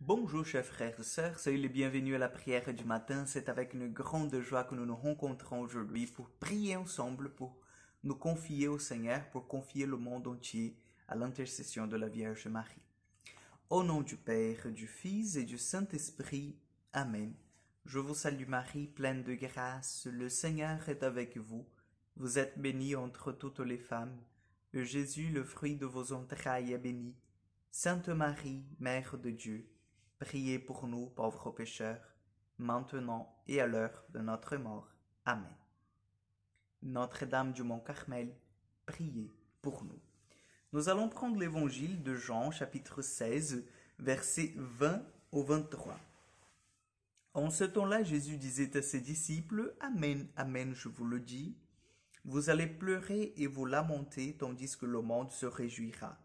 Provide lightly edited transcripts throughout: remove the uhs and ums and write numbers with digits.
Bonjour chers frères et sœurs, soyez les bienvenus à la prière du matin. C'est avec une grande joie que nous nous rencontrons aujourd'hui pour prier ensemble, pour nous confier au Seigneur, pour confier le monde entier à l'intercession de la Vierge Marie. Au nom du Père, du Fils et du Saint-Esprit. Amen. Je vous salue Marie, pleine de grâce, le Seigneur est avec vous. Vous êtes bénie entre toutes les femmes, et Jésus, le fruit de vos entrailles, est béni. Sainte Marie, Mère de Dieu, priez pour nous, pauvres pécheurs, maintenant et à l'heure de notre mort. Amen. Notre-Dame du Mont Carmel, priez pour nous. Nous allons prendre l'évangile de Jean, chapitre 16, versets 20 au 23. En ce temps-là, Jésus disait à ses disciples, « Amen, Amen, je vous le dis, vous allez pleurer et vous lamenter, tandis que le monde se réjouira.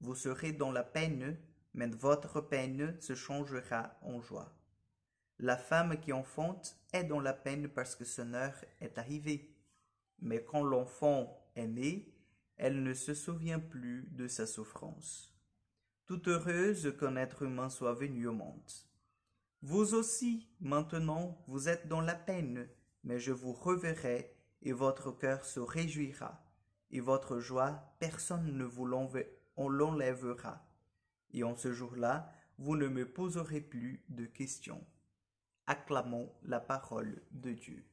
Vous serez dans la peine, mais votre peine se changera en joie. La femme qui enfante est dans la peine parce que son heure est arrivée. Mais quand l'enfant est né, elle ne se souvient plus de sa souffrance. Toute heureuse qu'un être humain soit venu au monde. Vous aussi, maintenant, vous êtes dans la peine, mais je vous reverrai et votre cœur se réjouira. Et votre joie, personne ne vous l'enlèvera. Et en ce jour-là, vous ne me poserez plus de questions. Acclamons la parole de Dieu.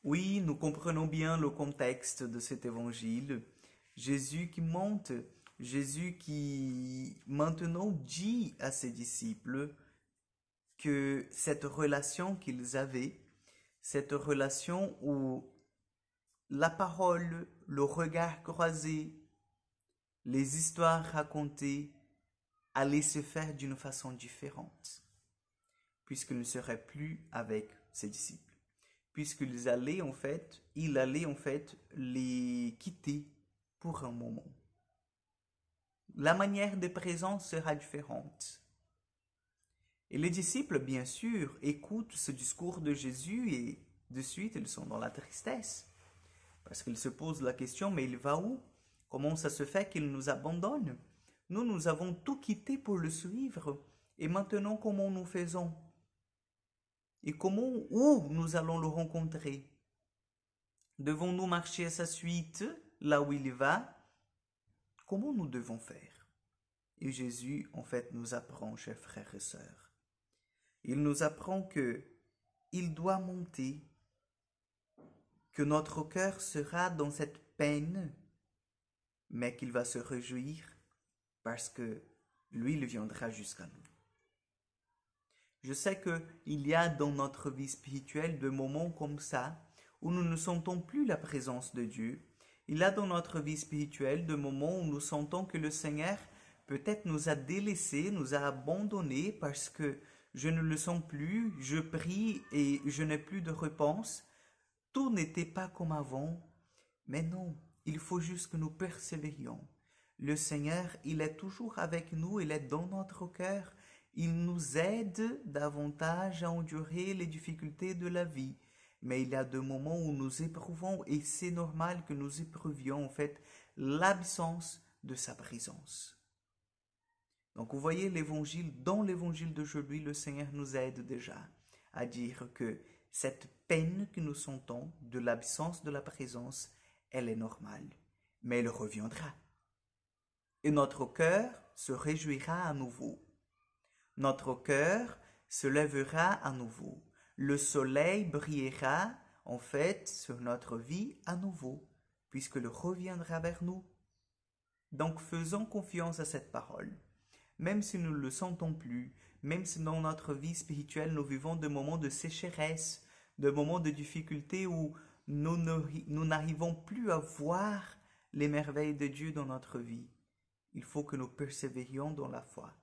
Oui, nous comprenons bien le contexte de cet évangile. Jésus qui monte, Jésus qui maintenant dit à ses disciples que cette relation qu'ils avaient, cette relation où la parole, le regard croisé, les histoires racontées allaient se faire d'une façon différente, puisqu'il ne serait plus avec ses disciples, puisqu'il allait en fait les quitter pour un moment. La manière de présence sera différente. Et les disciples, bien sûr, écoutent ce discours de Jésus et de suite ils sont dans la tristesse, parce qu'ils se posent la question, mais il va où? Comment ça se fait qu'il nous abandonne? Nous avons tout quitté pour le suivre. Et maintenant, comment nous faisons? Et où nous allons le rencontrer? Devons-nous marcher à sa suite, là où il va? Comment nous devons faire? Et Jésus, en fait, nous apprend, chers frères et sœurs. Il nous apprend il doit monter, que notre cœur sera dans cette peine, mais qu'il va se réjouir parce que lui, il viendra jusqu'à nous. Je sais qu'il y a dans notre vie spirituelle des moments comme ça où nous ne sentons plus la présence de Dieu. Il y a dans notre vie spirituelle des moments où nous sentons que le Seigneur peut-être nous a délaissés, nous a abandonnés parce que je ne le sens plus, je prie et je n'ai plus de réponse. Tout n'était pas comme avant, mais non. Il faut juste que nous persévérions. Le Seigneur, il est toujours avec nous, il est dans notre cœur. Il nous aide davantage à endurer les difficultés de la vie. Mais il y a des moments où nous éprouvons, et c'est normal que nous éprouvions en fait l'absence de sa présence. Donc vous voyez dans l'évangile d'aujourd'hui, le Seigneur nous aide déjà à dire que cette peine que nous sentons de l'absence de la présence, elle est normale, mais elle reviendra. Et notre cœur se réjouira à nouveau. Notre cœur se lèvera à nouveau. Le soleil brillera en fait sur notre vie à nouveau, puisqu'il reviendra vers nous. Donc faisons confiance à cette parole. Même si nous ne le sentons plus, même si dans notre vie spirituelle nous vivons des moments de sécheresse, des moments de difficulté où nous n'arrivons plus à voir les merveilles de Dieu dans notre vie, il faut que nous persévérions dans la foi.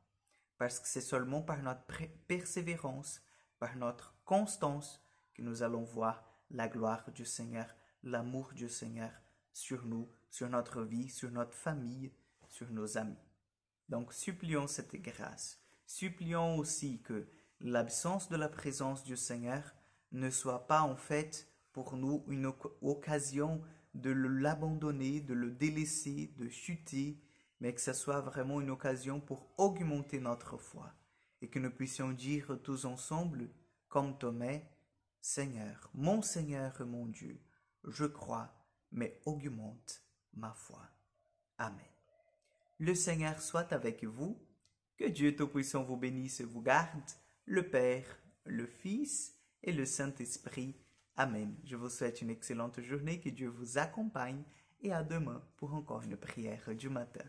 Parce que c'est seulement par notre persévérance, par notre constance, que nous allons voir la gloire du Seigneur, l'amour du Seigneur sur nous, sur notre vie, sur notre famille, sur nos amis. Donc supplions cette grâce. Supplions aussi que l'absence de la présence du Seigneur ne soit pas en fait pour nous une occasion de l'abandonner, de le délaisser, de chuter mais que ce soit vraiment une occasion pour augmenter notre foi et que nous puissions dire tous ensemble, comme Thomas, Seigneur et mon Dieu, je crois, mais augmente ma foi. Amen. Le Seigneur soit avec vous, que Dieu Tout-Puissant vous bénisse et vous garde, le Père, le Fils et le Saint-Esprit. Amen. Je vous souhaite une excellente journée, que Dieu vous accompagne et à demain pour encore une prière du matin.